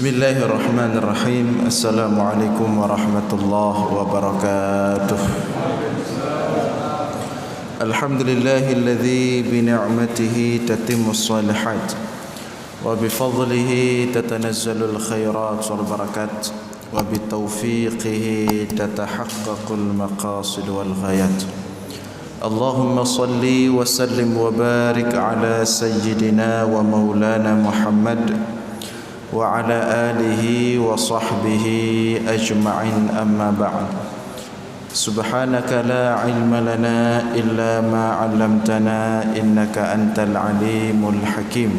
Bismillahirrahmanirrahim. Assalamualaikum warahmatullahi wabarakatuh. Alhamdulillahilladzi bi ni'matihi tatimmus shalihat wa bi fadlihi tatanazzalul khairat wal barakat wa bi taufiqihi tatahaqqaqul maqasid wal ghayat. Allahumma salli wa sallim wa barik ala sayyidina wa maulana Muhammad wa ala alihi wa sahbihi ajma'in, amma ba'd. Subhanaka la ilma lana illa ma 'allamtana innaka antal alimul hakim.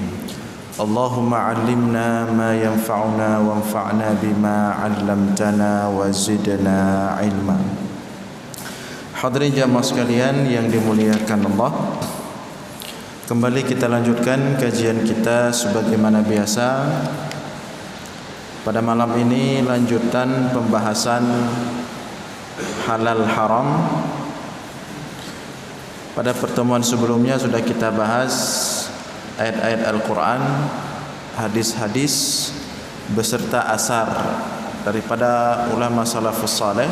Allahumma 'allimna ma yanfa'una wanfa'na bima 'allamtana wa zidna ilma. Hadirin jamaah sekalian yang dimuliakan Allah, kembali kita lanjutkan kajian kita sebagaimana biasa. Pada malam ini lanjutan pembahasan halal haram. Pada pertemuan sebelumnya sudah kita bahas ayat-ayat Al-Quran, hadis-hadis beserta asar daripada ulama salafus saleh,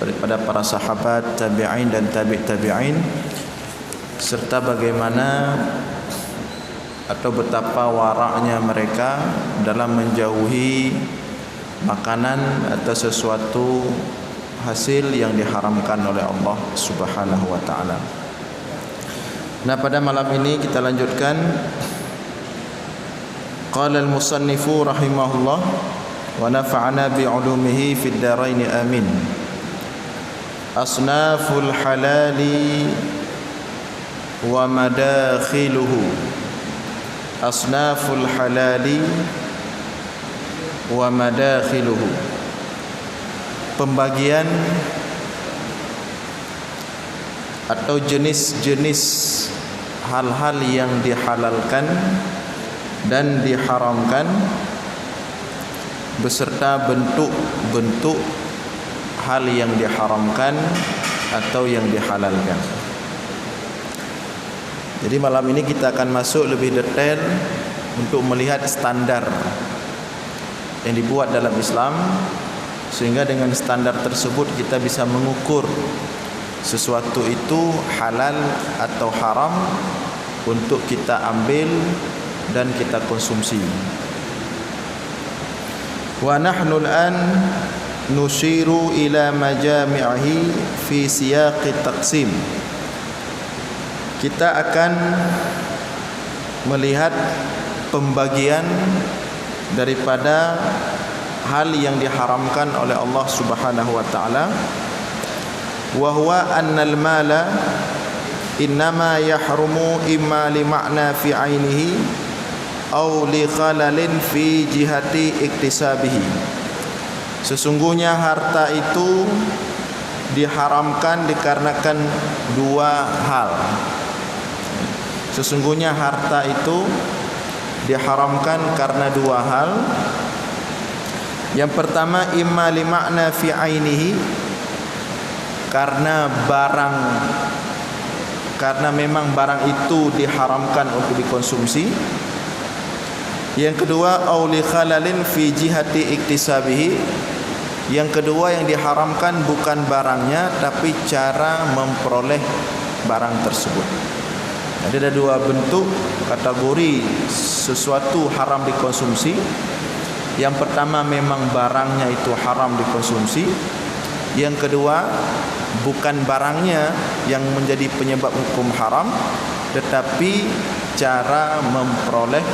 daripada para sahabat, tabi'in dan tabi'in, serta bagaimana atau betapa waraknya mereka dalam menjauhi makanan atau sesuatu hasil yang diharamkan oleh Allah Subhanahu wa taala. Nah, pada malam ini kita lanjutkan. Qala al-musannifu rahimahullah wa nafa'ana bi 'ulumihi fid dharain amin. Asnaful halali wa madakhiluhu. Asnaful halali wa madakhiluhu. Pembagian atau jenis-jenis hal-hal yang dihalalkan dan diharamkan beserta bentuk-bentuk hal yang diharamkan atau yang dihalalkan. Jadi malam ini kita akan masuk lebih detail untuk melihat standar yang dibuat dalam Islam, sehingga dengan standar tersebut kita bisa mengukur sesuatu itu halal atau haram untuk kita ambil dan kita konsumsi. Wa nahnu al-an nushiru ila majami'ihi fi siyaqi taqsim. Kita akan melihat pembagian daripada hal yang diharamkan oleh Allah Subhanahu wa taala, wa huwa annal mala innama yahrumu imma li ma'na fi 'ainihi aw li khalalin fi jihati iktisabihi. Sesungguhnya harta itu diharamkan dikarenakan dua hal. Sesungguhnya harta itu diharamkan karena dua hal. Yang pertama, imma li ma'na fi 'ainihi, karena memang barang itu diharamkan untuk dikonsumsi. Yang kedua, au li khalalin fi jihati iktisabihi. Yang kedua, yang diharamkan bukan barangnya tapi cara memperoleh barang tersebut. Jadi ada dua bentuk kategori sesuatu haram dikonsumsi. Yang pertama, memang barangnya itu haram dikonsumsi. Yang kedua, bukan barangnya yang menjadi penyebab hukum haram, tetapi cara memperoleh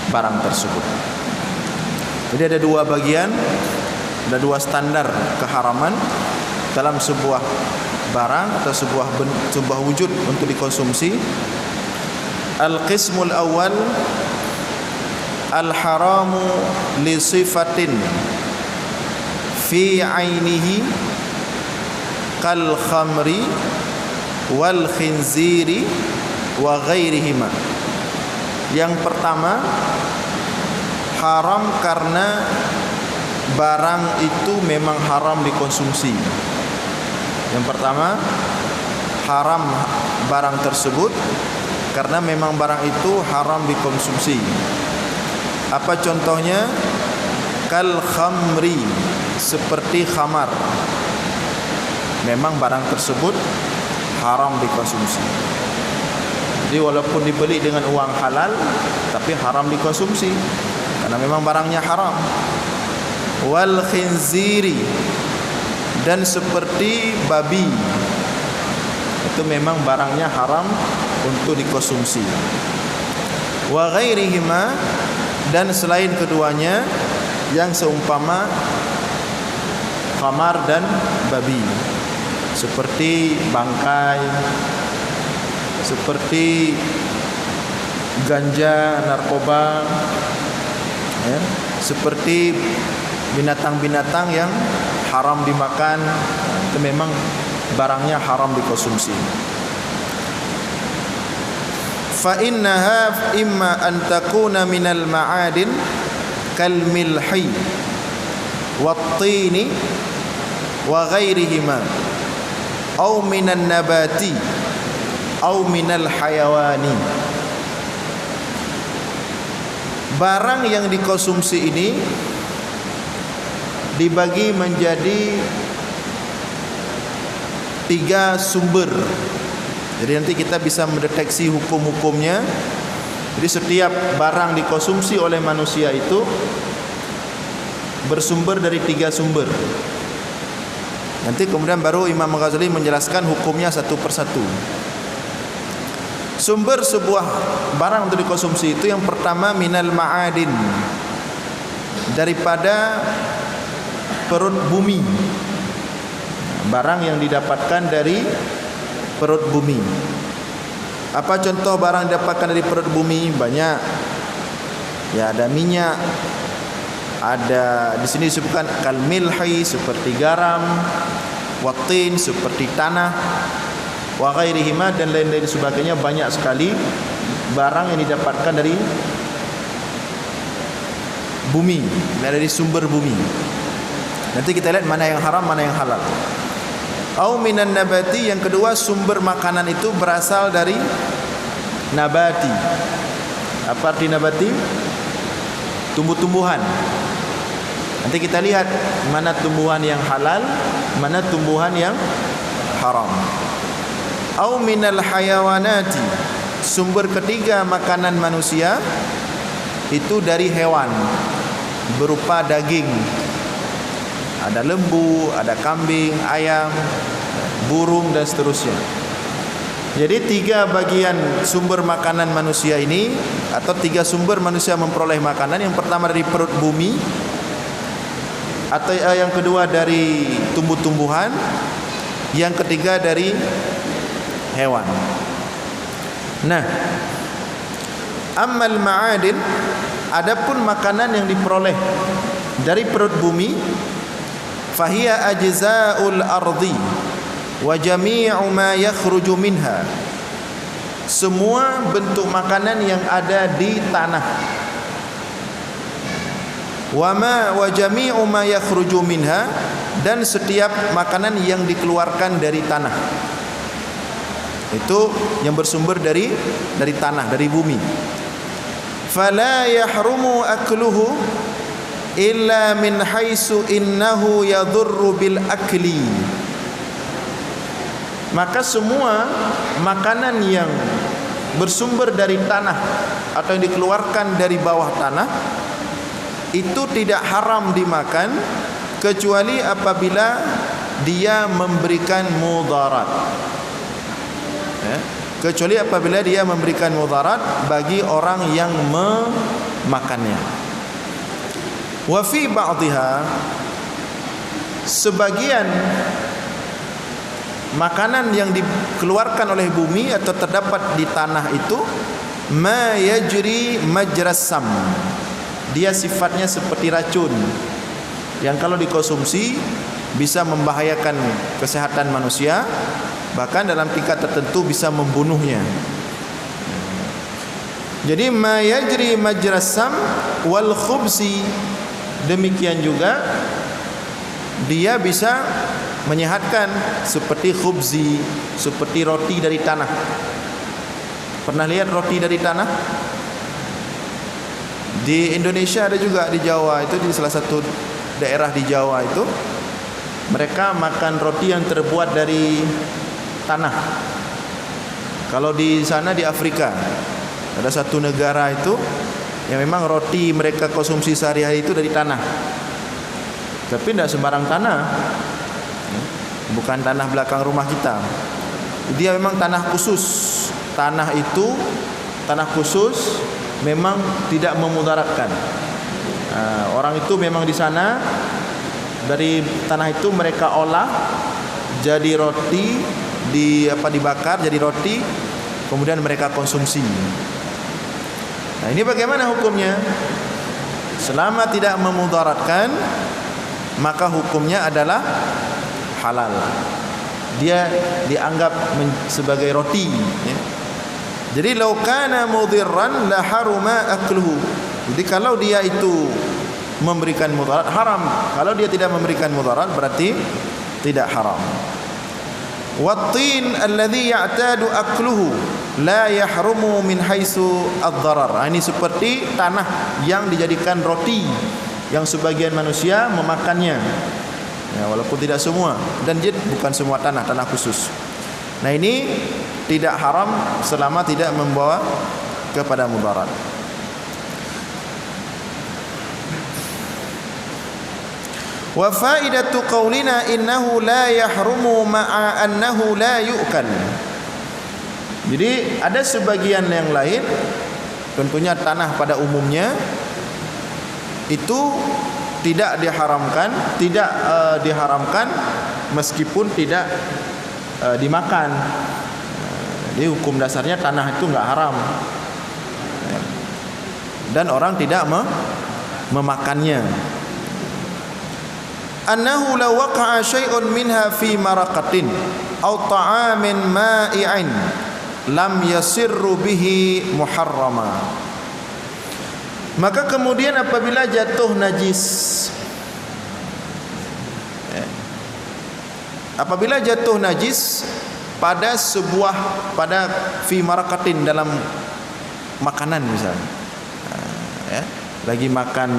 barang tersebut. Jadi ada dua bagian, ada dua standar keharaman dalam sebuah barang atau sebuah wujud untuk dikonsumsi. Al-qismul awal, al-haramu li sifatin fi 'ainihi kal khamri wal khinziri wa ghairihima. Yang pertama, haram karena barang itu memang haram dikonsumsi. Yang pertama, haram barang tersebut karena memang barang itu haram dikonsumsi. Apa contohnya? kal khamri, seperti khamar. Memang barang tersebut haram dikonsumsi. Jadi walaupun dibeli dengan uang halal, tapi haram dikonsumsi karena memang barangnya haram. Wal khinziri, dan seperti babi, itu memang barangnya haram untuk dikonsumsi. Wa ghairihima, dan selain keduanya yang seumpama khamar dan babi, seperti bangkai, seperti ganja, narkoba, ya, seperti binatang-binatang yang haram dimakan, itu memang barangnya haram dikonsumsi. Fa innaha imma an takuna minal ma'adin kal milhi wat tini wa ghairihima aw minan nabati aw minal hayawani. Barang yang dikonsumsi ini dibagi menjadi 3 sumber. Jadi nanti kita bisa mendeteksi hukum-hukumnya. Jadi setiap barang dikonsumsi oleh manusia itu bersumber dari 3 sumber. Nanti kemudian baru Imam Ghazali menjelaskan hukumnya satu persatu. Sumber sebuah barang untuk dikonsumsi itu yang pertama minal ma'adin, daripada perut bumi. Barang yang didapatkan dari perut bumi. Apa contoh barang didapatkan dari perut bumi? Banyak. Ya, ada minyak, ada di sini disebutkan kal milhi, seperti garam, watin, seperti tanah, wa ghairihima, dan lain-lain sebagainya. Banyak sekali barang yang didapatkan dari bumi, dari sumber bumi. Nanti kita lihat mana yang haram, mana yang halal. Au minan nabati, yang kedua sumber makanan itu berasal dari nabati. Apa arti nabati? Tumbuh-tumbuhan. Nanti kita lihat mana tumbuhan yang halal, mana tumbuhan yang haram. Au minal hayawanati, sumber ketiga makanan manusia itu dari hewan berupa daging. Ada lembu, ada kambing, ayam, burung, dan seterusnya. Jadi 3 bagian sumber makanan manusia ini, atau 3 sumber manusia memperoleh makanan. Yang pertama dari perut bumi, atau yang kedua dari tumbuh-tumbuhan, yang ketiga dari hewan. Nah, ammal ma'adin, adapun makanan yang diperoleh dari perut bumi, fahiya ajza'ul ardi wa jami'u ma yakhruju minha, semua bentuk makanan yang ada di tanah. Wa jami'u ma yakhruju minha, dan setiap makanan yang dikeluarkan dari tanah. Itu yang bersumber dari tanah, dari bumi. Fala yahrumu akluhu illa min haitsu innahu yadhurru bil akli. Maka semua makanan yang bersumber dari tanah atau yang dikeluarkan dari bawah tanah itu tidak haram dimakan kecuali apabila dia memberikan mudarat. Kecuali apabila dia memberikan mudarat bagi orang yang memakannya. Wa fi ba'dihha, sebagian makanan yang dikeluarkan oleh bumi atau terdapat di tanah itu ma yajri majras sam, dia sifatnya seperti racun yang kalau dikonsumsi bisa membahayakan kesehatan manusia, bahkan dalam tingkat tertentu bisa membunuhnya. Jadi ma yajri majras sam wal khubsi, demikian juga dia bisa menyehatkan, seperti khubzi, seperti roti dari tanah. Pernah lihat roti dari tanah? Di Indonesia ada juga, di Jawa itu, di salah satu daerah di Jawa itu mereka makan roti yang terbuat dari tanah. Kalau di sana di Afrika ada satu negara itu yang memang roti mereka konsumsi sehari-hari itu dari tanah. Tapi tidak sembarang tanah, bukan tanah belakang rumah kita. Dia memang tanah khusus. Tanah itu tanah khusus, memang tidak memudaratkan. Orang itu memang di sana dari tanah itu mereka olah jadi roti, dibakar jadi roti, kemudian mereka konsumsi. Nah, ini bagaimana hukumnya? Selama tidak memudaratkan, maka hukumnya adalah halal. Dia dianggap sebagai roti, ya. Jadi law kana mudirran la haruma akluhu. Jadi kalau dia itu memberikan mudarat, haram. Kalau dia tidak memberikan mudarat, berarti tidak haram. Wat-tin alladhi ya'tadu akluhu la yahrumu min haitsu ad-darar. Ini seperti tanah yang dijadikan roti, yang sebagian manusia memakannya, ya, walaupun tidak semua, dan dia bukan semua tanah khusus. Nah, ini tidak haram selama tidak membawa kepada mudarat. Wa faidatu qaulina innahu la yahrumu ma'a annahu la yu'kal. Jadi ada sebagian yang lain, tentunya tanah pada umumnya itu tidak diharamkan, diharamkan meskipun tidak dimakan. Jadi hukum dasarnya tanah itu enggak haram, dan orang tidak memakannya. Annahu law waqa'a syai'un minha fi maraqatin aw ta'amin ma'i'in lam yasirru bihi muharrama. Maka kemudian apabila jatuh najis, apabila jatuh najis pada fi maraqatin, dalam makanan misalnya, ya, lagi makan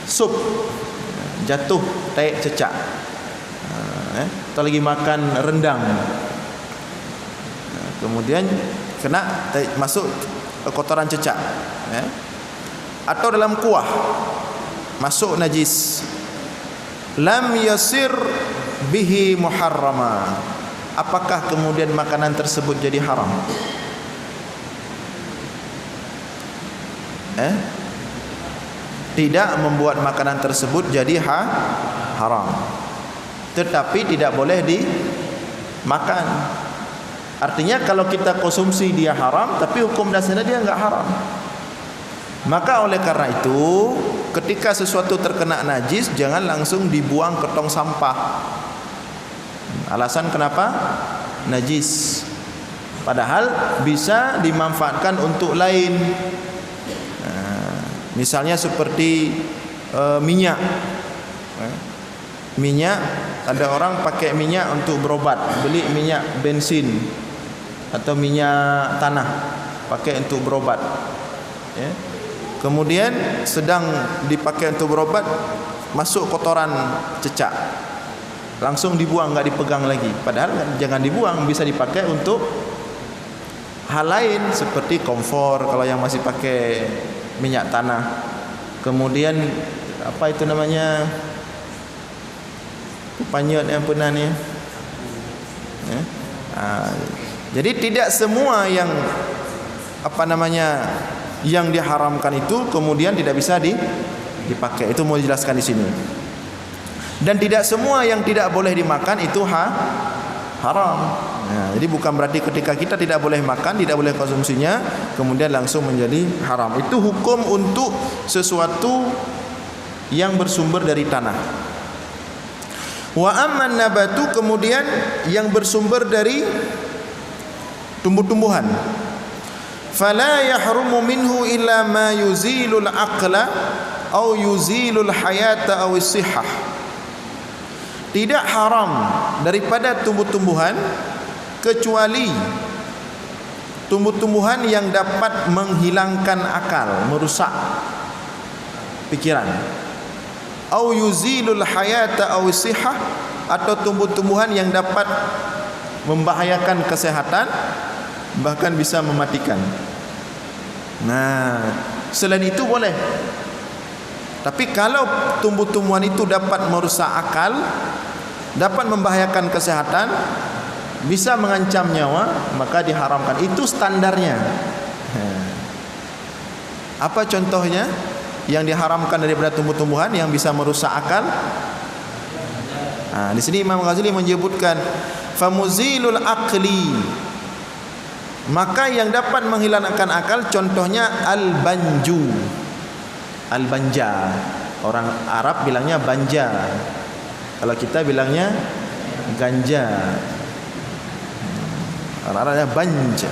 sup, jatuh taik cecak, atau lagi makan rendang, kemudian kena masuk kotoran cecak, atau dalam kuah masuk najis, lam yasir bihi muharrama. Apakah kemudian makanan tersebut jadi haram? Tidak membuat makanan tersebut jadi haram, tetapi tidak boleh dimakan. Artinya kalau kita konsumsi dia haram, tapi hukum dasarnya dia enggak haram. Maka oleh karena itu, ketika sesuatu terkena najis, jangan langsung dibuang ke tong sampah. Alasan kenapa? Najis. Padahal bisa dimanfaatkan untuk lain. Misalnya seperti minyak. Minyak, ada orang pakai minyak untuk berobat, beli minyak bensin atau minyak tanah, pakai untuk berobat, ya. Kemudian sedang dipakai untuk berobat, masuk kotoran cecak, langsung dibuang, enggak dipegang lagi. Padahal jangan dibuang, bisa dipakai untuk hal lain seperti kompor kalau yang masih pakai minyak tanah. Kemudian apa itu namanya, panyut yang pernah ni, ya? Jadi tidak semua yang yang diharamkan itu kemudian tidak bisa dipakai. Itu mau dijelaskan di sini. Dan tidak semua yang tidak boleh dimakan itu haram. Jadi bukan berarti ketika kita tidak boleh makan, tidak boleh konsumsinya, kemudian langsung menjadi haram. Itu hukum untuk sesuatu yang bersumber dari tanah. Wa amman nabatu, kemudian yang bersumber dari tumbuh-tumbuhan, fala yahrumu minhu illa ma yuzilul aqla au yuzilul hayata au sihah. Tidak haram daripada tumbuh-tumbuhan kecuali tumbuh-tumbuhan yang dapat menghilangkan akal, merusak pikiran. Au yuzilul hayata aw sihah, atau tumbuh-tumbuhan yang dapat membahayakan kesehatan, bahkan bisa mematikan. Nah, selain itu boleh. Tapi kalau tumbuh-tumbuhan itu dapat merusak akal, dapat membahayakan kesehatan, bisa mengancam nyawa, maka diharamkan. Itu standarnya. Apa contohnya yang diharamkan daripada tumbuh-tumbuhan yang bisa merusak akal? Nah, di sini Imam Ghazali menyebutkan famuzilul aqli, maka yang dapat menghilangkan akal contohnya al-banju. Al-banja, orang Arab bilangnya banja, kalau kita bilangnya ganja. Orang Arabnya banja.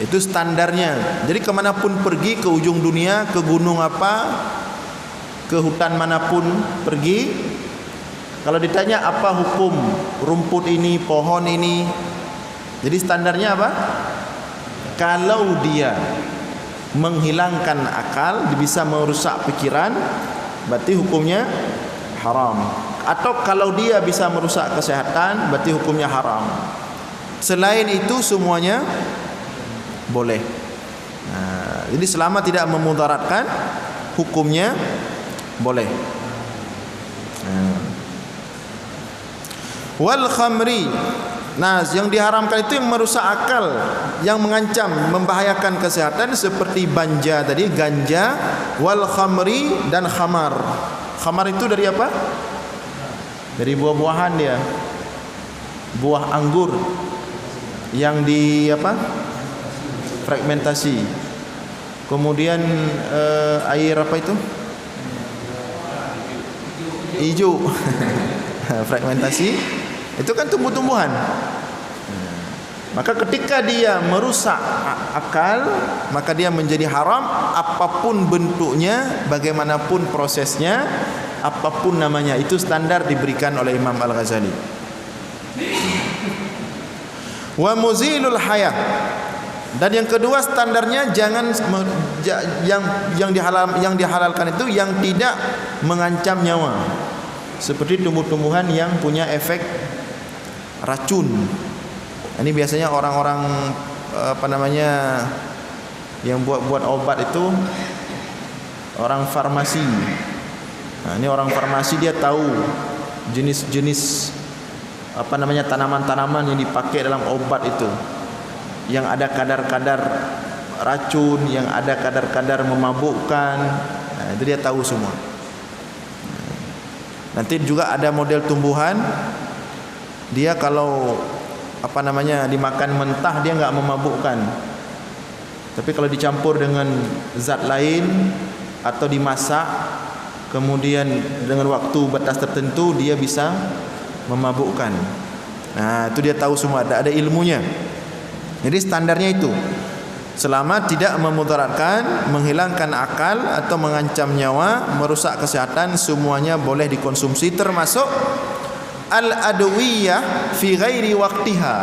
Itu standarnya. Jadi kemanapun pergi, ke ujung dunia, ke gunung apa, ke hutan manapun pergi, kalau ditanya apa hukum rumput ini, pohon ini, jadi standarnya apa? Kalau dia menghilangkan akal, bisa merusak pikiran, berarti hukumnya haram. Atau kalau dia bisa merusak kesehatan, berarti hukumnya haram. Selain itu semuanya boleh. Nah, jadi selama tidak memudaratkan, hukumnya boleh. Wal khamri, nah yang diharamkan itu yang merusak akal, yang mengancam, membahayakan kesehatan, seperti banja tadi, ganja. Wal khamri, dan khamar. Khamar itu dari apa? Dari buah-buahan dia, buah anggur yang di apa? Fragmentasi. Kemudian air apa itu? Hijau. Fragmentasi. Itu kan tumbuh-tumbuhan. Maka ketika dia merusak akal, maka dia menjadi haram, apapun bentuknya, bagaimanapun prosesnya, apapun namanya. Itu standar diberikan oleh Imam Al-Ghazali. Wa muzilul hayah, dan yang kedua standarnya jangan yang dihalalkan itu yang tidak mengancam nyawa, seperti tumbuh-tumbuhan yang punya efek racun. Ini biasanya orang-orang apa namanya yang buat obat itu orang farmasi. Nah, ini orang farmasi, dia tahu jenis-jenis apa namanya tanaman-tanaman yang dipakai dalam obat itu, yang ada kadar-kadar racun, yang ada kadar-kadar memabukkan. Nah, itu dia tahu semua. Nanti juga ada model tumbuhan, dia kalau apa namanya dimakan mentah dia enggak memabukkan. Tapi kalau dicampur dengan zat lain atau dimasak, kemudian dengan waktu batas tertentu, dia bisa memabukkan. Nah, itu dia tahu semua, ada ilmunya. Jadi standarnya itu, selama tidak memudaratkan, menghilangkan akal atau mengancam nyawa, merusak kesehatan, semuanya boleh dikonsumsi, termasuk al-adwiyah fi ghairi waqtiha,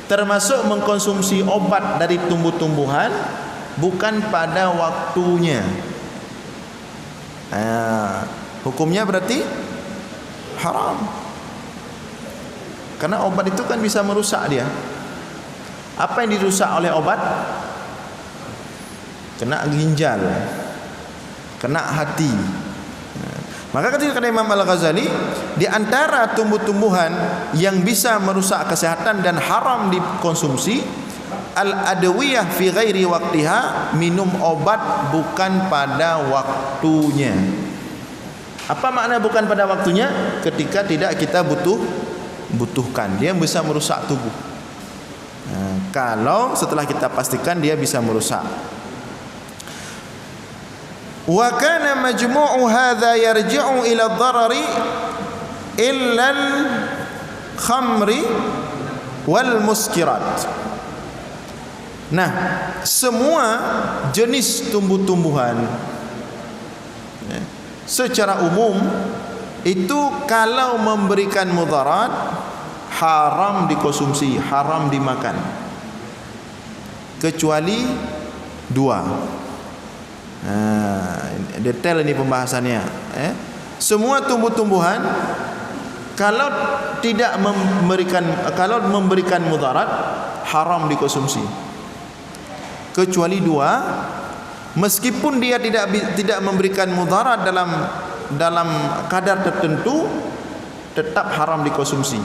termasuk mengkonsumsi obat dari tumbuh-tumbuhan bukan pada waktunya. Hukumnya berarti haram, karena obat itu kan bisa merusak dia. Apa yang dirusak oleh obat? Kena ginjal, kena hati. Maka ketika Imam Al-Ghazali, di antara tumbuh-tumbuhan yang bisa merusak kesehatan dan haram dikonsumsi, al-adwiyah fi ghairi waqtiha, minum obat bukan pada waktunya. Apa makna bukan pada waktunya? Ketika tidak kita butuhkan, dia bisa merusak tubuh. Nah, kalau setelah kita pastikan dia bisa merusak. Wa kana majmu'u hadza yarji'u ila ad-darari illa al-khamri wal muskirat. Nah, semua jenis tumbuh-tumbuhan secara umum itu kalau memberikan mudarat, haram dikonsumsi, haram dimakan. kecuali 2. Detail ini pembahasannya. Semua tumbuh-tumbuhan kalau memberikan mudarat haram dikonsumsi, kecuali 2. Meskipun dia tidak memberikan mudarat dalam kadar tertentu, tetap haram dikonsumsi.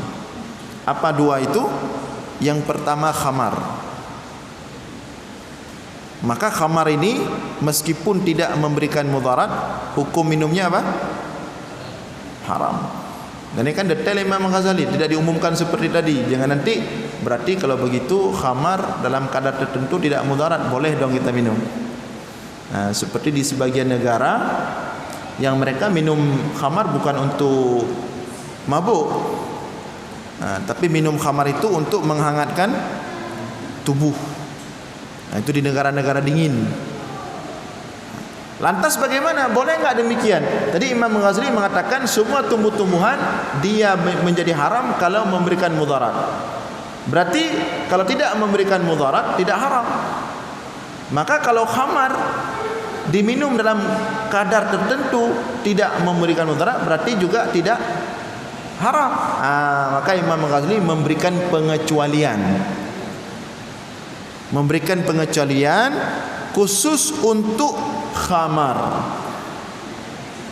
Apa 2 itu? Yang pertama khamar. Maka khamar ini meskipun tidak memberikan mudarat, hukum minumnya apa? Haram. Dan ini kan detail Imam Ghazali, tidak diumumkan seperti tadi. Jangan nanti berarti kalau begitu khamar dalam kadar tertentu tidak mudarat, boleh dong kita minum. Nah, seperti di sebagian negara yang mereka minum khamar bukan untuk mabuk, tapi minum khamar itu untuk menghangatkan tubuh. Nah, itu di negara-negara dingin. Lantas bagaimana? Boleh enggak demikian? Tadi Imam Ghazali mengatakan semua tumbuh-tumbuhan dia menjadi haram kalau memberikan mudarat. Berarti kalau tidak memberikan mudarat tidak haram. Maka kalau khamar diminum dalam kadar tertentu tidak memberikan mudarat, berarti juga tidak haram. Maka Imam Ghazali memberikan pengecualian. Memberikan pengecualian khusus untuk khamar.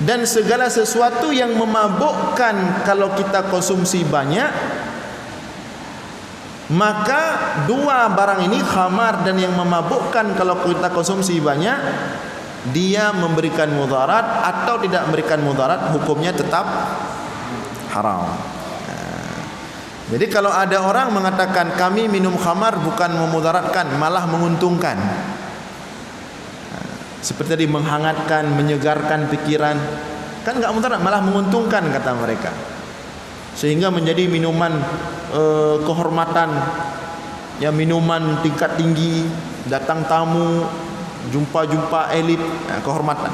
Dan segala sesuatu yang memabukkan kalau kita konsumsi banyak, maka 2 barang ini, khamar dan yang memabukkan kalau kita konsumsi banyak, dia memberikan mudarat atau tidak memberikan mudarat, hukumnya tetap haram. Jadi kalau ada orang mengatakan kami minum khamar bukan memudaratkan, malah menguntungkan, seperti tadi menghangatkan, menyegarkan pikiran, kan enggak mudarat, malah menguntungkan kata mereka, sehingga menjadi minuman kehormatan, ya, minuman tingkat tinggi, datang tamu, jumpa elit, kehormatan.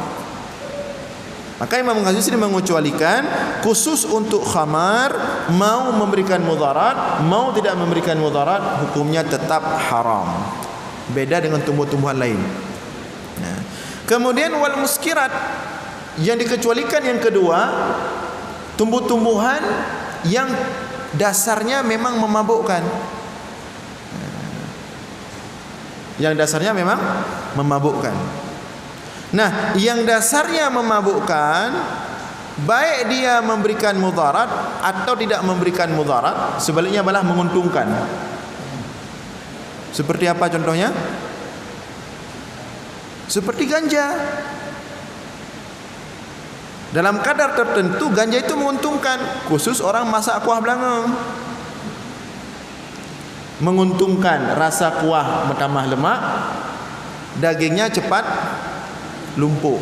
Maka Imam Ghazali mengecualikan khusus untuk khamar, mau memberikan mudarat, mau tidak memberikan mudarat, hukumnya tetap haram. Beda dengan tumbuh-tumbuhan lain. Nah, kemudian wal muskirat, yang dikecualikan yang kedua, tumbuh-tumbuhan yang dasarnya memang memabukkan. Yang dasarnya memang memabukkan. Nah, yang dasarnya memabukkan, baik dia memberikan mudarat atau tidak memberikan mudarat, sebaliknya malah menguntungkan. Seperti apa contohnya? Seperti ganja. Dalam kadar tertentu ganja itu menguntungkan, khusus orang masak kuah belangong. Menguntungkan, rasa kuah bertambah lemak, dagingnya cepat lumpuh.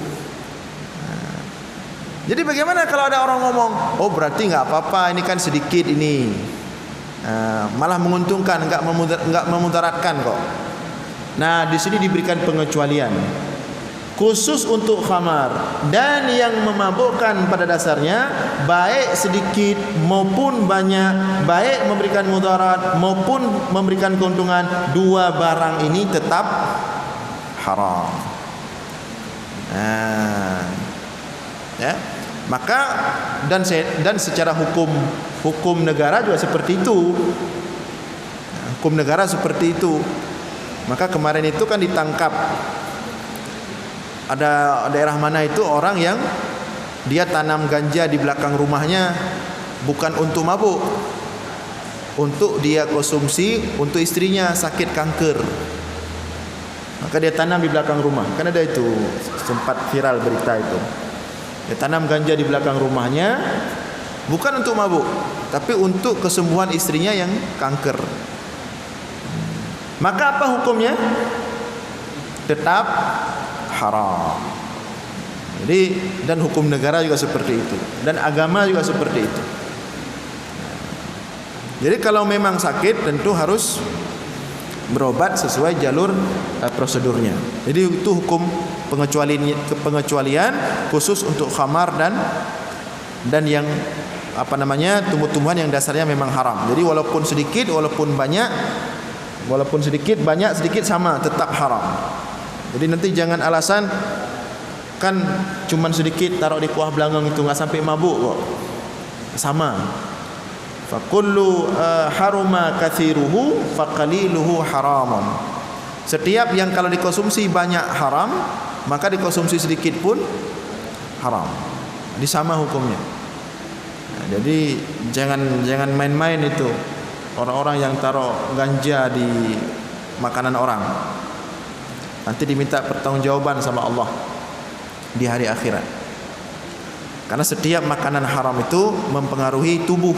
Jadi bagaimana kalau ada orang ngomong, oh berarti enggak apa-apa, ini kan sedikit ini, malah menguntungkan, enggak memudaratkan kok. Nah, di sini diberikan pengecualian khusus untuk khamar dan yang memabukkan pada dasarnya, baik sedikit maupun banyak, baik memberikan mudarat maupun memberikan keuntungan, 2 barang ini tetap haram. Ya, maka dan secara hukum negara juga seperti itu. Hukum negara seperti itu. Maka kemarin itu kan ditangkap, ada daerah mana itu orang yang dia tanam ganja di belakang rumahnya, bukan untuk mabuk, untuk dia konsumsi untuk istrinya sakit kanker. Maka dia tanam di belakang rumah. Kan ada itu, sempat viral berita itu. Dia tanam ganja di belakang rumahnya, bukan untuk mabuk, tapi untuk kesembuhan istrinya yang kanker. Maka apa hukumnya? Tetap haram. Jadi, dan hukum negara juga seperti itu, dan agama juga seperti itu. Jadi kalau memang sakit, tentu harus berobat sesuai jalur prosedurnya. Jadi itu hukum pengecualian khusus untuk khamar dan yang tumbuh-tumbuhan yang dasarnya memang haram. Jadi walaupun sedikit, walaupun banyak, Walaupun sedikit, banyak, sedikit sama, tetap haram. Jadi nanti jangan alasan kan cuman sedikit taruh di kuah belangong itu enggak sampai mabuk kok. Sama. Fa kullu haruma kathiruhu fa qaliluhu haramun. Setiap yang kalau dikonsumsi banyak haram, maka dikonsumsi sedikit pun haram. Ini sama hukumnya. Nah, jadi jangan main-main itu. Orang-orang yang taruh ganja di makanan orang, nanti diminta pertanggungjawaban sama Allah di hari akhirat. Karena setiap makanan haram itu mempengaruhi tubuh.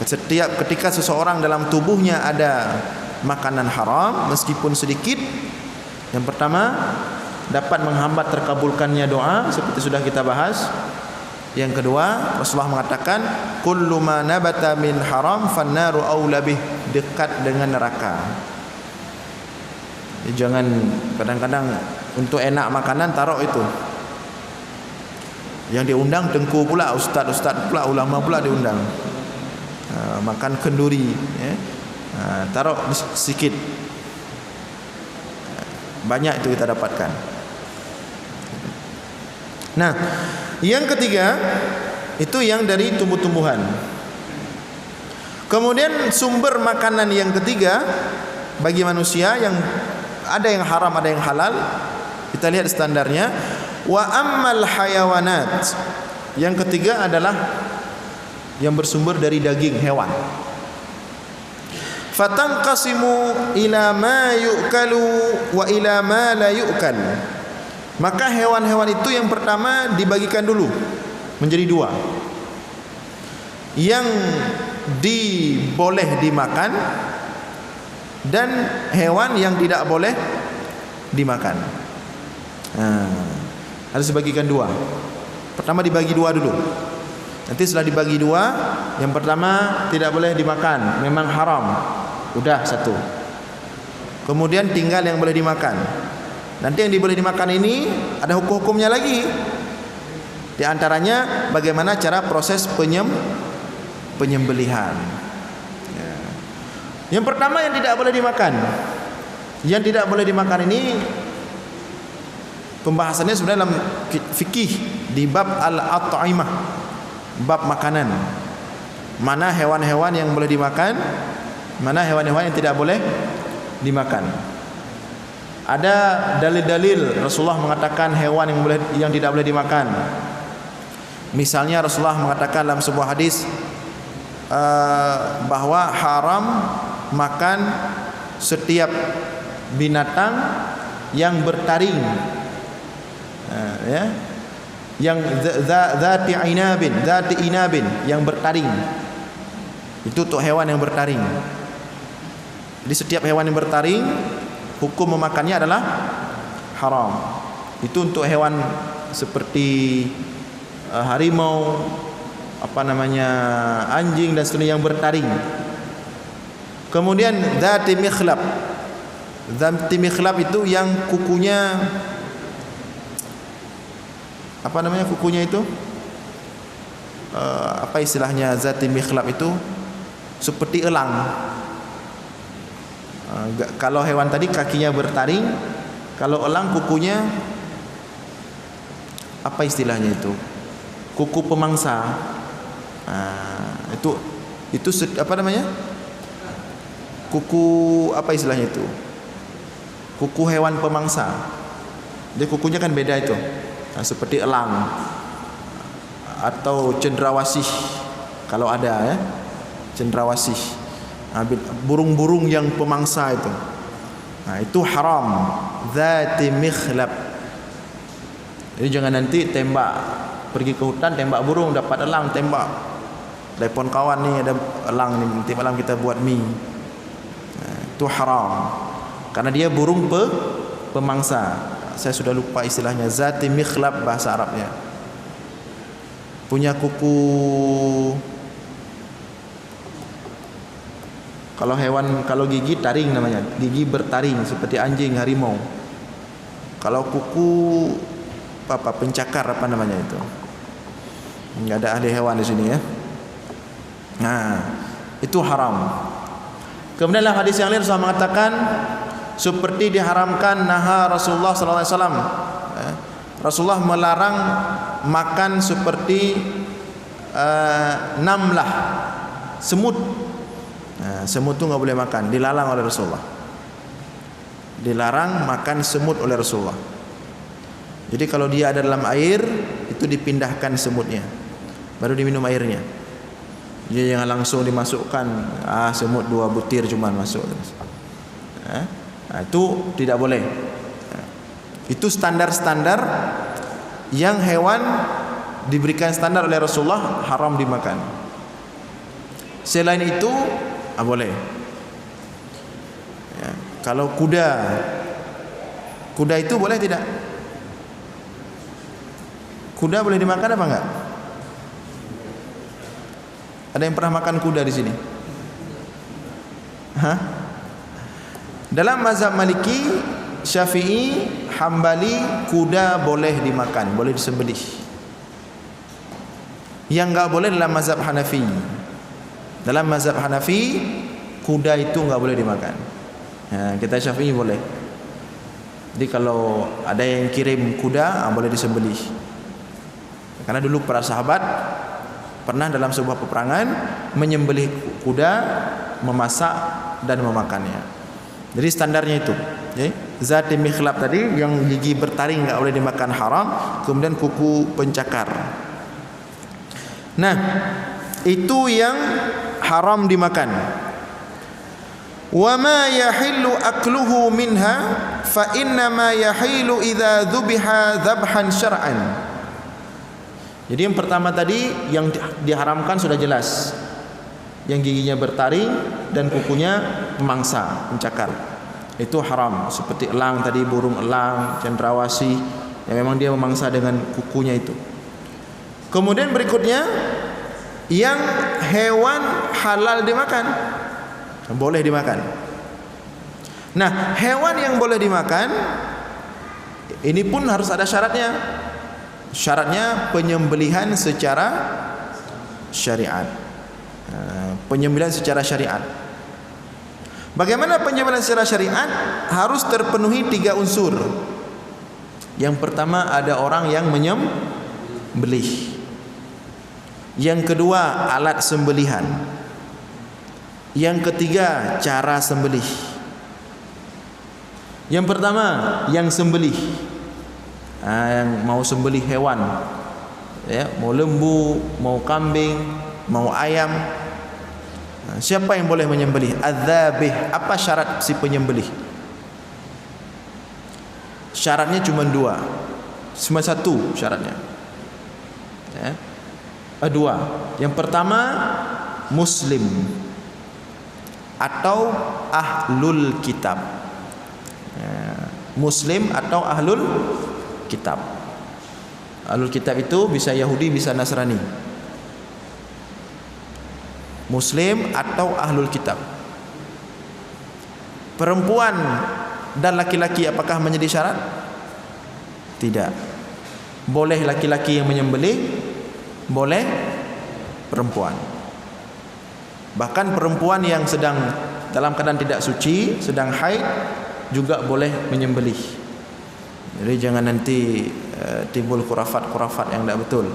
Setiap ketika seseorang dalam tubuhnya ada makanan haram meskipun sedikit, yang pertama dapat menghambat terkabulkannya doa seperti sudah kita bahas. Yang kedua, Rasulullah mengatakan kullu ma nabata min haram fannaru aula bih, dekat dengan neraka. Jadi jangan kadang-kadang untuk enak makanan taruh itu. Yang diundang dengku pula, ustaz-ustaz pula, ulama pula diundang. Makan kenduri, ya. Taruh sedikit. Banyak itu kita dapatkan. Nah, yang ketiga itu yang dari tumbuh-tumbuhan. Kemudian sumber makanan yang ketiga bagi manusia yang ada yang haram, ada yang halal. Kita lihat standarnya. Wa ammal hayawanat. Yang ketiga adalah yang bersumber dari daging hewan. Fatanqasimu ila ma yu'kalu wa ila ma la yu'kal. Maka hewan-hewan itu yang pertama dibagikan dulu menjadi dua. Yang boleh dimakan dan hewan yang tidak boleh dimakan. Harus dibagikan dua. Pertama dibagi dua dulu. Nanti setelah dibagi dua, yang pertama tidak boleh dimakan, memang haram. Udah satu. Kemudian tinggal yang boleh dimakan. Nanti yang boleh dimakan ini ada hukum-hukumnya lagi. Di antaranya bagaimana cara proses penyembelihan. Yang pertama yang tidak boleh dimakan. Yang tidak boleh dimakan ini pembahasannya sebenarnya dalam fikih di bab al-at'imah, bab makanan. Mana hewan-hewan yang boleh dimakan, mana hewan-hewan yang tidak boleh dimakan. Ada dalil-dalil Rasulullah mengatakan hewan yang tidak boleh dimakan. Misalnya Rasulullah mengatakan dalam sebuah hadis bahwa haram makan setiap binatang yang bertaring, ya, yang zati inabin, yang bertaring. Itu untuk hewan yang bertaring. Jadi setiap hewan yang bertaring, hukum memakannya adalah haram. Itu untuk hewan seperti harimau, anjing dan seterusnya yang bertaring. Kemudian dzati mikhlab. Dzati mikhlab itu yang kukunya kukunya itu apa istilahnya? Dzati mikhlab itu seperti elang. Kalau hewan tadi kakinya bertaring, kalau elang kukunya apa istilahnya itu? Kuku pemangsa. Itu apa namanya? Kuku apa istilahnya itu? Kuku hewan pemangsa. Jadi kukunya kan beda itu. Seperti elang atau cendrawasih kalau ada, ya. Cendrawasih. Burung-burung yang pemangsa itu. Itu haram. Dzati mikhlab. Jadi jangan nanti tembak, pergi ke hutan tembak burung, dapat elang, tembak. Telepon kawan ni ada elang ni, nanti malam kita buat mie. Itu haram. Karena dia burung pemangsa. Saya sudah lupa istilahnya, dzati mikhlab bahasa Arabnya. Punya kuku. Kalau gigi taring namanya, gigi bertaring seperti anjing, harimau. Kalau kuku pencakar apa namanya itu? Enggak ada ahli hewan di sini, ya. Itu haram. Kemudian dalam hadis yang lain Rasulullah mengatakan seperti diharamkan naha Rasulullah sallallahu alaihi wasallam. Rasulullah melarang makan seperti namlah, semut. Semut tu enggak boleh makan, dilarang oleh Rasulullah. Dilarang makan semut oleh Rasulullah. Jadi kalau dia ada dalam air, itu dipindahkan semutnya, baru diminum airnya. Dia jangan langsung dimasukkan, semut 2 butir cuma masuk. Itu tidak boleh. Itu standar-standar yang hewan diberikan standar oleh Rasulullah haram dimakan. Selain itu boleh. Ya, kalau kuda itu boleh tidak? Kuda boleh dimakan apa enggak? Ada yang pernah makan kuda di sini? Dalam mazhab Maliki, Syafi'i, Hambali, kuda boleh dimakan, boleh disembelih. Yang enggak boleh dalam mazhab Hanafi. Dalam mazhab Hanafi, kuda itu enggak boleh dimakan. Kita Syafi'i boleh. Jadi kalau ada yang kirim kuda, boleh disembelih. Karena dulu para sahabat pernah dalam sebuah peperangan menyembelih kuda, memasak dan memakannya. Jadi standarnya itu. Zat mikhlab tadi yang gigi bertaring enggak boleh dimakan, haram. Kemudian kuku pencakar. Nah, itu yang haram dimakan. Wa ma yahillu akluhu minha fa inna ma yahillu idza dzubiha dzabhan syar'an. Jadi yang pertama tadi yang diharamkan sudah jelas. Yang giginya bertaring dan kukunya memangsa, mencakar. Itu haram. Seperti elang tadi, burung elang, cendrawasih yang memang dia memangsa dengan kukunya itu. Kemudian berikutnya yang hewan halal dimakan, boleh dimakan. Nah, hewan yang boleh dimakan ini pun harus ada syaratnya. Syaratnya penyembelihan secara syariat. Penyembelihan secara syariat. Bagaimana penyembelihan secara syariat? Harus terpenuhi 3 unsur. Yang pertama, ada orang yang menyembelih. Yang kedua, alat sembelihan. Yang ketiga, cara sembelih. Yang pertama, yang sembelih. Yang mau sembelih hewan, ya, mau lembu, mau kambing, mau ayam. Siapa yang boleh menyembelih? Adzabih. Apa syarat si penyembelih? Syaratnya cuma 2. Cuma 1 syaratnya. Ya. 2. Yang pertama, muslim atau ahlul kitab. Muslim atau ahlul kitab. Ahlul kitab itu bisa Yahudi, bisa Nasrani. Muslim atau ahlul kitab. Perempuan dan laki-laki apakah menjadi syarat? Tidak. Boleh laki-laki yang menyembelih, boleh perempuan. Bahkan perempuan yang sedang dalam keadaan tidak suci, sedang haid, juga boleh menyembelih. Jadi jangan nanti timbul khurafat-khurafat yang tidak betul.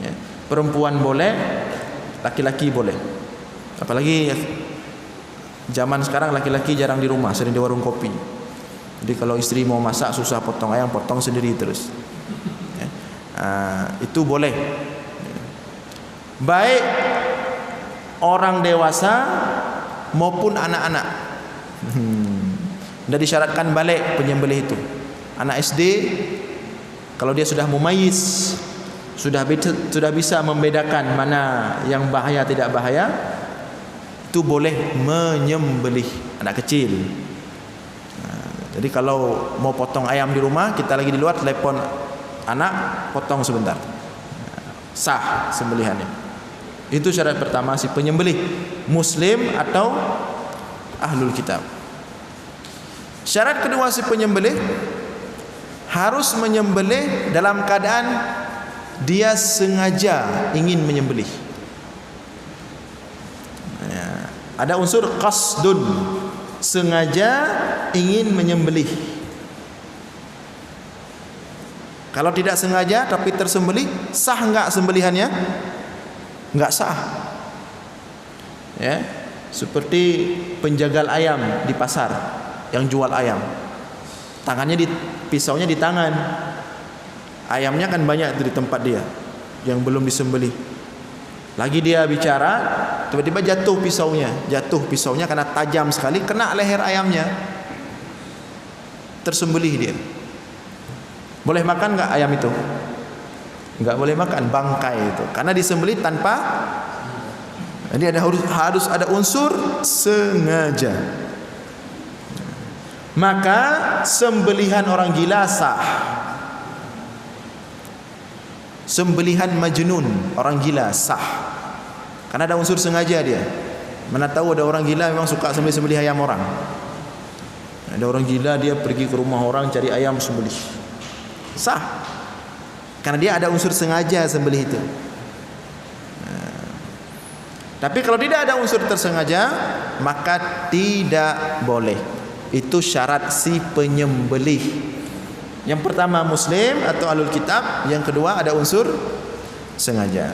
Ya. Perempuan boleh, laki-laki boleh. Apalagi zaman sekarang laki-laki jarang di rumah, sering di warung kopi. Jadi kalau istri mau masak susah potong ayam, potong sendiri terus. Ya. Itu boleh. Baik orang dewasa maupun anak-anak. Sudah disyaratkan balik penyembelih itu. Anak SD kalau dia sudah mumayyiz, sudah bisa membedakan mana yang bahaya tidak bahaya, itu boleh menyembelih. Anak kecil. Jadi kalau mau potong ayam di rumah, kita lagi di luar, telepon anak, potong sebentar. Sah sembelihannya. Itu syarat pertama si penyembelih, muslim atau ahlul kitab. Syarat kedua si penyembelih harus menyembelih dalam keadaan dia sengaja ingin menyembelih. Ada unsur qasdun, sengaja ingin menyembelih. Kalau tidak sengaja tapi tersembelih, sah enggak sembelihannya? Enggak sah. Ya, seperti penjagal ayam di pasar yang jual ayam. Tangannya pisaunya di tangan. Ayamnya kan banyak di tempat dia yang belum disembelih. Lagi dia bicara, tiba-tiba jatuh pisaunya karena tajam sekali, kena leher ayamnya. Tersembelih dia. Boleh makan enggak ayam itu? Enggak boleh makan, bangkai itu. Karena disembelih tanpa, jadi harus ada unsur sengaja. Maka sembelihan orang gila sah. Sembelihan majnun, orang gila, sah. Karena ada unsur sengaja dia. Mana tahu ada orang gila memang suka sembelih ayam orang. Ada orang gila dia pergi ke rumah orang cari ayam sembelih. Sah. Karena dia ada unsur sengaja sembelih itu. Tapi kalau tidak ada unsur tersengaja, maka tidak boleh. Itu syarat si penyembelih. Yang pertama muslim atau ahlul kitab, yang kedua ada unsur sengaja.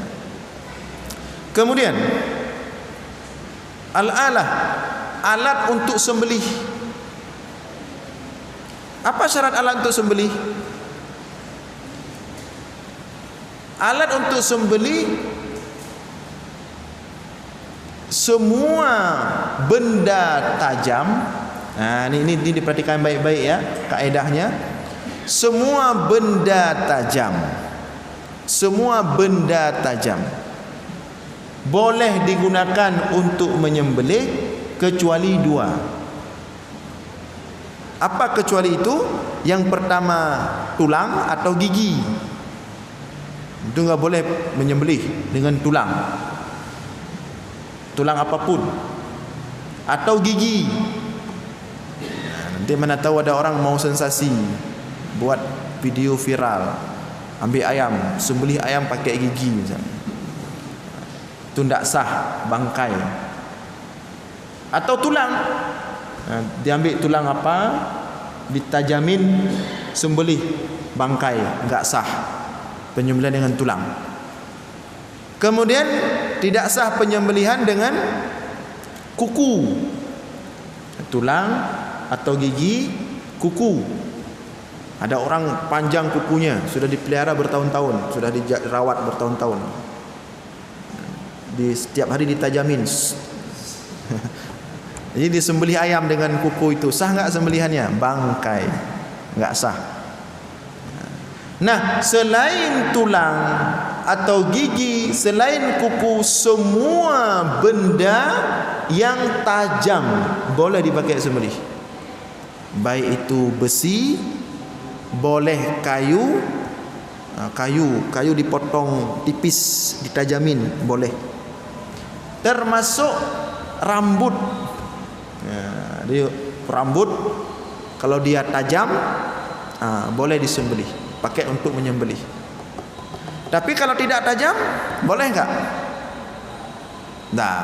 Kemudian al-alah, alat untuk sembelih. Apa syarat alat untuk sembelih? Alat untuk sembelih, semua benda tajam. Nah, ini diperhatikan baik-baik ya kaedahnya. Semua benda tajam, semua benda tajam boleh digunakan untuk menyembelih kecuali dua. Apa kecuali itu? Yang pertama tulang atau gigi. Itu enggak boleh menyembelih dengan tulang. Tulang apapun atau gigi. Nanti mana tahu ada orang mau sensasi, buat video viral, ambil ayam, sembelih ayam pakai gigi misalnya. Itu tidak sah, bangkai. Atau tulang, diambil tulang apa, ditajamin, sembelih, bangkai, enggak sah penyembelihan dengan tulang. Kemudian tidak sah penyembelihan dengan kuku, tulang atau gigi, kuku. Ada orang panjang kukunya, sudah dipelihara bertahun-tahun, sudah dirawat bertahun-tahun. Di setiap hari ditajamin. Jadi disembelih ayam dengan kuku itu, sah enggak sembelihannya? Bangkai, enggak sah. Nah, selain tulang atau gigi, selain kuku, semua benda yang tajam boleh dipakai sembelih. Baik itu besi, boleh kayu dipotong tipis, ditajamin, boleh. Termasuk rambut. Rambut kalau dia tajam, boleh disembelih, pakai untuk menyembelih. Tapi kalau tidak tajam, boleh enggak? Nah,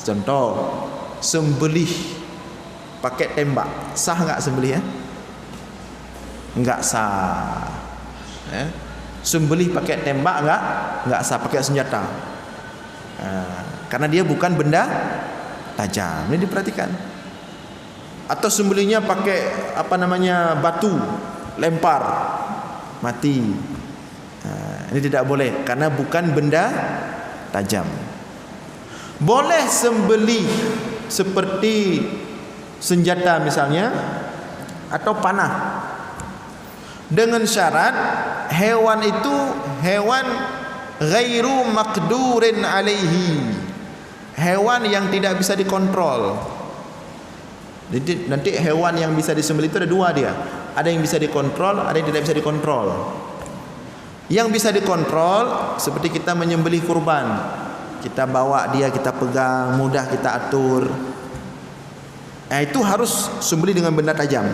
contoh sembelih pakai tembak, sah enggak sembelih ya? Enggak sah. Sembelih pakai tembak enggak sah, pakai senjata. Karena dia bukan benda tajam. Ini diperhatikan. Atau sembelihnya pakai batu, lempar, mati. Ini tidak boleh karena bukan benda tajam. Boleh sembelih seperti senjata misalnya atau panah, dengan syarat hewan itu hewan ghairu maqdurin alaihi, hewan yang tidak bisa dikontrol. Jadi nanti hewan yang bisa disembelih itu ada dua dia. Ada yang bisa dikontrol, ada yang tidak bisa dikontrol. Yang bisa dikontrol seperti kita menyembelih kurban. Kita bawa dia, kita pegang, mudah kita atur. Itu harus sembelih dengan benda tajam.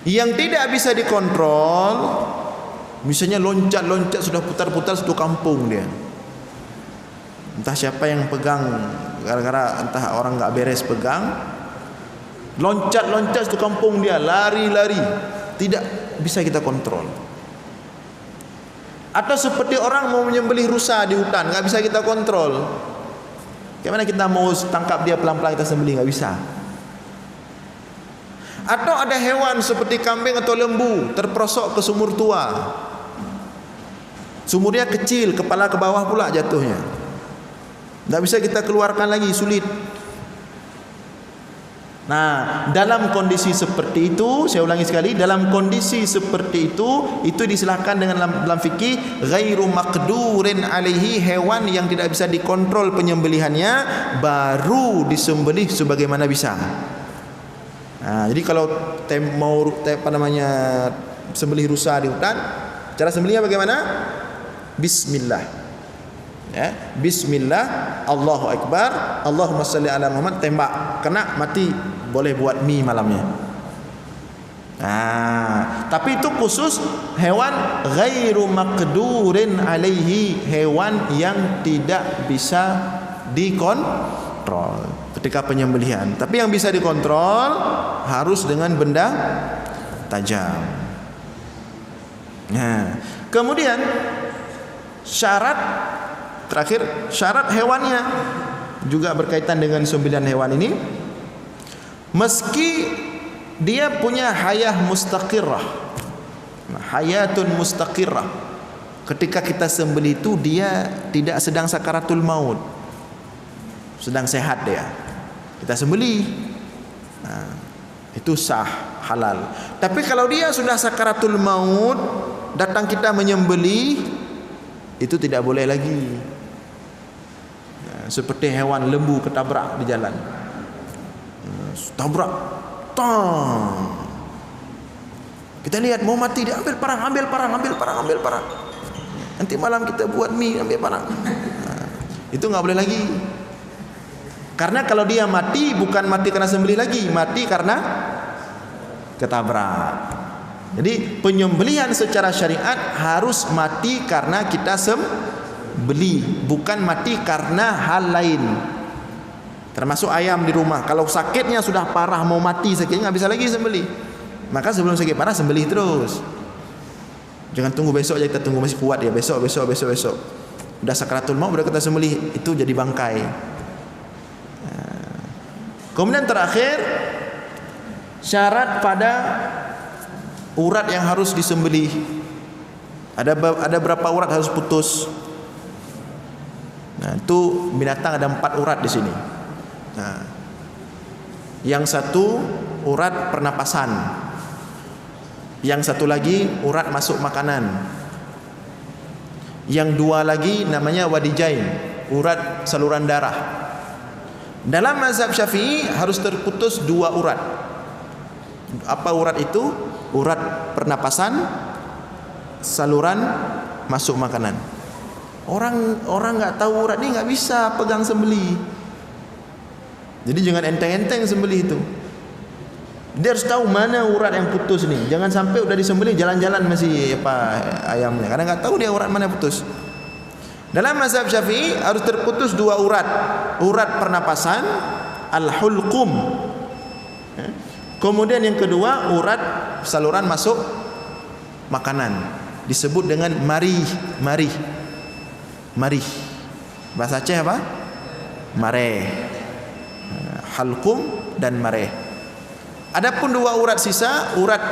Yang tidak bisa dikontrol, misalnya loncat-loncat sudah putar-putar satu kampung dia. Entah siapa yang pegang gara-gara entah orang enggak beres pegang, loncat-loncat satu kampung dia, lari-lari, tidak bisa kita kontrol. Atau seperti orang mau menyembelih rusa di hutan, enggak bisa kita kontrol. Bagaimana kita mau tangkap dia pelan-pelan kita sembelih, enggak bisa. Atau ada hewan seperti kambing atau lembu terperosok ke sumur tua. Sumurnya kecil, kepala ke bawah pula jatuhnya. Tidak bisa kita keluarkan lagi, sulit. Nah, dalam kondisi seperti itu, saya ulangi sekali, dalam kondisi seperti itu disilahkan dengan dalam fikih ghairu maqdurin alaihi, hewan yang tidak bisa dikontrol penyembelihannya baru disembelih sebagaimana bisa. Nah, jadi kalau sembelih rusa di hutan, cara sembelihnya bagaimana? Bismillah. Ya, bismillah, Allahu Akbar, Allahumma shalli ala Muhammad, tembak, kena mati, boleh buat mie malamnya. Nah, tapi itu khusus hewan ghairu maqdurin alaihi, hewan yang tidak bisa dikontrol ketika penyembelihan. Tapi yang bisa dikontrol harus dengan benda tajam. Nah, kemudian syarat terakhir, syarat hewannya juga berkaitan dengan sembelihan hewan ini. Meski dia punya hayah mustaqirrah, hayatun mustaqirrah, ketika kita sembelih itu dia tidak sedang sakaratul maut, sedang sehat dia, kita sembelih, nah, itu sah, halal. Tapi kalau dia sudah sakaratul maut, datang kita menyembelih, itu tidak boleh lagi. Nah, seperti hewan lembu ketabrak di jalan, tabrak, tang, kita lihat mau mati, dia ambil parang, nanti malam kita buat mie, ambil parang. Nah, itu nggak boleh lagi. Karena kalau dia mati, bukan mati karena sembelih lagi, mati karena ketabrak. Jadi penyembelihan secara syariat harus mati karena kita sembelih, bukan mati karena hal lain. Termasuk ayam di rumah, kalau sakitnya sudah parah, mau mati sakitnya, nggak bisa lagi sembelih, maka sebelum sakit parah sembelih terus. Jangan tunggu besok aja, kita tunggu masih kuat ya, besok. Udah sakratul maut, udah kita sembelih, itu jadi bangkai. Kemudian terakhir, syarat pada urat yang harus disembelih. Ada berapa urat harus putus? Nah, itu binatang ada 4 urat di sini. Nah, yang satu urat pernapasan, yang satu lagi urat masuk makanan, yang 2 lagi namanya wadijain, urat saluran darah. Dalam mazhab Syafi'i harus terputus 2 urat. Apa urat itu? Urat pernapasan, saluran masuk makanan. Orang nggak tahu urat ini nggak bisa pegang sembelih. Jadi jangan enteng-enteng sembelih itu. Dia harus tahu mana urat yang putus nih. Jangan sampai udah disembelih jalan-jalan masih ayamnya, karena nggak tahu dia urat mana putus. Dalam mazhab Syafi'i harus terputus 2 urat. Urat pernapasan, al-hulqum. Kemudian yang kedua urat saluran masuk makanan, disebut dengan marih. Bahasa Aceh apa? Mareh. Halqum dan mareh. Adapun 2 urat sisa, urat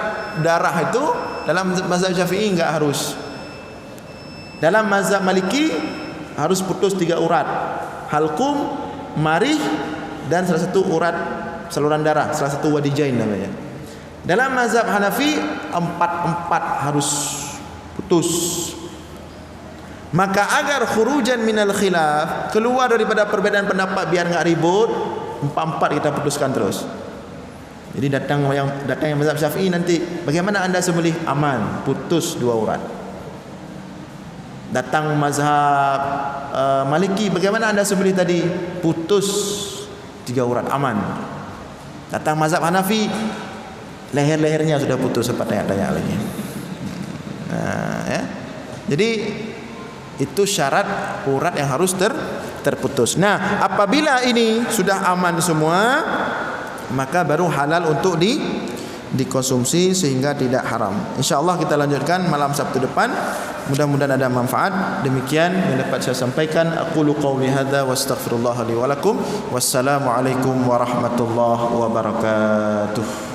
darah itu dalam mazhab Syafi'i enggak harus. Dalam mazhab Maliki harus putus 3 urat. Halqum, marih, dan salah satu urat saluran darah, salah satu wadijain namanya. Dalam mazhab Hanafi 4 harus putus. Maka agar khurujan minal khilaf, keluar daripada perbedaan pendapat biar enggak ribut, 4 kita putuskan terus. Jadi datang yang mazhab Syafi'i nanti, bagaimana anda sembelih? Aman, putus 2 urat. Datang mazhab Maliki, bagaimana anda sembelih tadi? Putus 3 urat, aman. Datang mazhab Hanafi, leher-lehernya sudah putus, sempat tanya-tanya lagi. Nah, ya. Jadi itu syarat urat yang harus terputus. Nah, apabila ini sudah aman semua, maka baru halal untuk dikonsumsi sehingga tidak haram. InsyaAllah kita lanjutkan malam Sabtu depan. Mudah-mudahan ada manfaat. Demikian yang dapat saya sampaikan. Aqulu qawli hadza wa astaghfirullah li wa lakum. Wassalamualaikum warahmatullahi wabarakatuh.